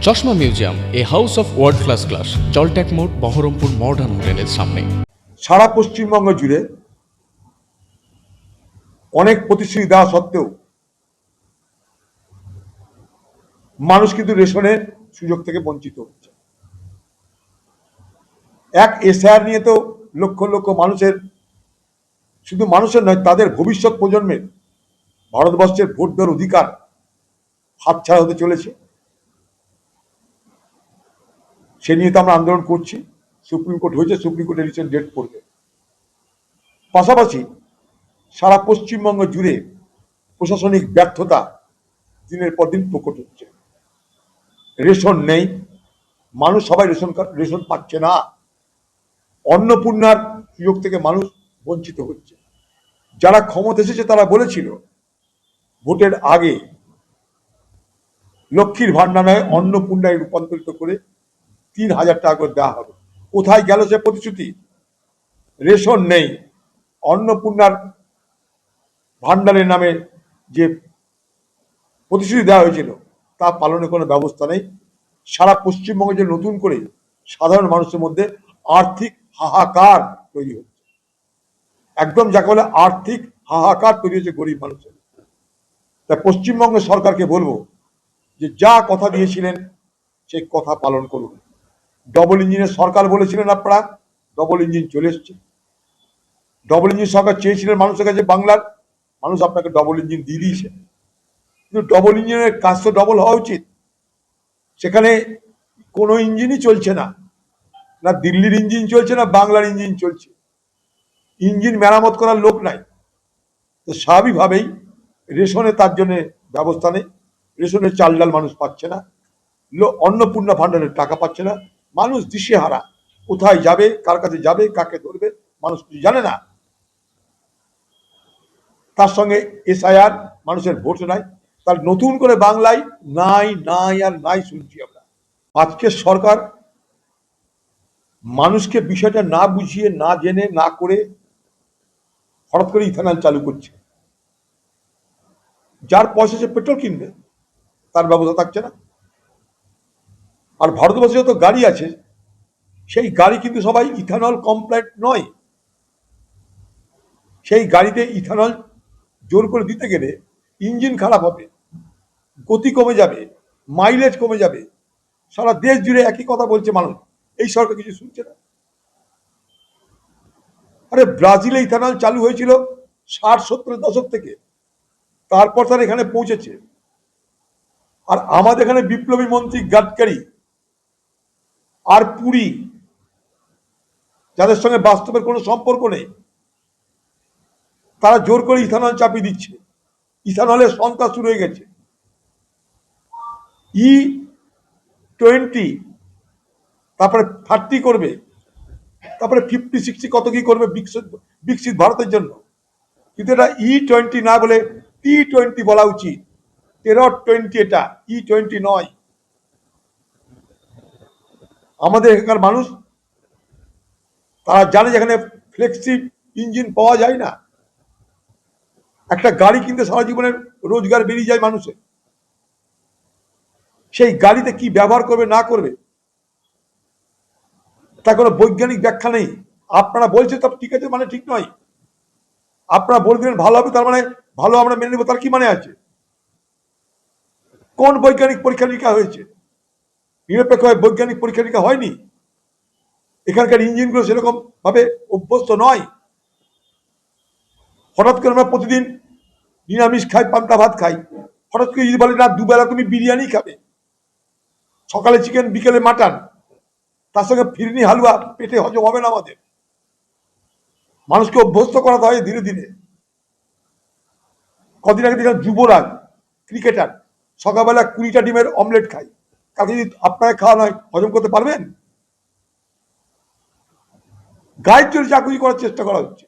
চশমা museum, a house of world class, জলট্যাক মোড়, বহরমপুর মডার্ন হোটেলের সামনে। সারা পশ্চিমবঙ্গ জুড়ে অনেক প্রতিশ্রুতি দেওয়া সত্ত্বেও মানুষ কিন্তু রেশনের সুযোগ থেকে বঞ্চিত হচ্ছে। এক এসআইআর নিয়ে তো লক্ষ লক্ষ মানুষের, শুধু মানুষের নয়, তাদের ভবিষ্যৎ প্রজন্মের ভারতবর্ষের ভোট দেওয়ার অধিকার হাতছাড়া হতে চলেছে। সে নিয়ে তো আমরা আন্দোলন করছি। সুপ্রিম কোর্ট হয়েছে, সুপ্রিম কোর্টে রিসেন্ট ডেট পড়বে। পাশাপাশি সারা পশ্চিমবঙ্গ জুড়ে প্রশাসনিক ব্যর্থতা দিনের পর দিন প্রকট হচ্ছে। রেশন নেই, মানুষ সবাই রেশন পাচ্ছে না। অন্নপূর্ণার সুযোগ থেকে মানুষ বঞ্চিত হচ্ছে। যারা ক্ষমতা এসেছে তারা বলেছিল ভোটের আগে লক্ষ্মীর ভান্ডার নয় অন্নপূর্ণায় রূপান্তরিত করে ৩,০০০ টাকা করে দেওয়া হবে। কোথায় গেল সে প্রতিশ্রুতি? রেশন নেই, অন্নপূর্ণার ভান্ডারের নামে যে প্রতিশ্রুতি দেওয়া হয়েছিল তা পালনের কোনো ব্যবস্থা নেই। সারা পশ্চিমবঙ্গে যে নতুন করে সাধারণ মানুষের মধ্যে আর্থিক হাহাকার তৈরি হচ্ছে, একদম যাকে বলে আর্থিক হাহাকার তৈরি হচ্ছে গরিব মানুষের। তাই পশ্চিমবঙ্গ সরকারকে বলবো যে যা কথা দিয়েছিলেন সেই কথা পালন করুন। ডবল ইঞ্জিনের সরকার বলেছিলেন আপনারা, ডবল ইঞ্জিন চলে এসছে। ডবল ইঞ্জিন সরকার চেয়েছিলেন মানুষের কাছে, বাংলার মানুষ আপনাকে ডবল ইঞ্জিন দিয়ে দিয়েছে। কিন্তু ডবল ইঞ্জিনের কাজ তো ডবল হওয়া উচিত। সেখানে কোনো ইঞ্জিনই চলছে না, না দিল্লির ইঞ্জিন চলছে না বাংলার ইঞ্জিন চলছে। ইঞ্জিন মেরামত করার লোক নাই। তো স্বাভাবিকভাবেই রেশনে তার জন্য ব্যবস্থা নেই। রেশনের চাল ডাল মানুষ পাচ্ছে না, অন্নপূর্ণা ভান্ডারের টাকা পাচ্ছে না। মানুষ দিশেহারা, কোথায় যাবে, কার কাছে যাবে, কাকে ধরবে মানুষ কিছু জানে না। তার সঙ্গে এসআইআর, মানুষের ভোট নাই। তার নতুন করে বাংলায় নাই নাই আর নাই শুনছি আমরা। আজকের সরকার মানুষকে বিষয়টা না বুঝিয়ে, না জেনে, না করে হঠাৎ করে ইথানল চালু করছে। যার পয়সা সে পেট্রোল কিনবে, তার ব্যবস্থা থাকছে না। আর ভারতবর্ষে যত গাড়ি আছে সেই গাড়ি কিন্তু সবাই ইথানল কমপ্লায়েন্ট নয়। সেই গাড়িতে ইথানল জোর করে দিতে গেলে ইঞ্জিন খারাপ হবে, গতি কমে যাবে, মাইলেজ কমে যাবে। সারা দেশ জুড়ে একই কথা বলছে মানুষ, এই সরকার কিছু শুনছে না। আরে ব্রাজিলে ইথানল চালু হয়েছিল 60-70 দশক থেকে, তারপর তার এখানে পৌঁছেছে। আর আমাদের এখানে বিপ্লবী মন্ত্রী গাডকারি আর পুরী, যাদের সঙ্গে বাস্তবের কোনো সম্পর্ক নেই, তারা জোর করে ইথানল চাপিয়ে দিচ্ছে। ইথানলের সন্ত্রাস শুরু হয়ে গেছে। E20, তারপরে 30 করবে, তারপরে 50-60 কত কি করবে বিকশিত ভারতের জন্য। কিন্তু এটা E20 না বলে T20 বলা উচিত। 13-20 এটা, E20 নয়। আমাদের এখানকার মানুষ তারা জানে যেখানে ফ্লেক্সি ইঞ্জিন পাওয়া যায় না। একটা গাড়ি কিনতে সারা জীবনের রোজগার বেরিয়ে যায় মানুষের। সেই গাড়িতে কি ব্যবহার করবে না করবে তার কোনো বৈজ্ঞানিক ব্যাখ্যা নেই। আপনারা বলছেন তা ঠিক আছে, মানে ঠিক নয়। আপনারা বলবেন ভালো হবে, তার মানে ভালো আমরা মেনে নেব, তার কি মানে আছে? কোন বৈজ্ঞানিক পরীক্ষা নিরীক্ষা হয়েছে? নিরপেক্ষভাবে বৈজ্ঞানিক পরীক্ষা নিরীক্ষা হয়নি। এখানকার ইঞ্জিনগুলো সেরকম ভাবে অভ্যস্ত নয়। হঠাৎ করে আমরা প্রতিদিন নিরামিষ খাই, পান্তা ভাত খাই, হঠাৎ করে যদি বলে না দুবেলা তুমি বিরিয়ানি খাবে, সকালে চিকেন বিকেলে মাটন, তার সঙ্গে ফিরনি হালুয়া, পেটে হজম হবে না আমাদের। মানুষকে অভ্যস্ত করাতে হয় ধীরে ধীরে। কদিন আগে দেখলাম যুবরাজ ক্রিকেটার সকালবেলা 20টা ডিমের অমলেট খায়। কাকে যদি আপনাকে খাওয়া নয়, হজম করতে পারবেন? গায়ের জোরে চাকরি করার চেষ্টা করা হচ্ছে।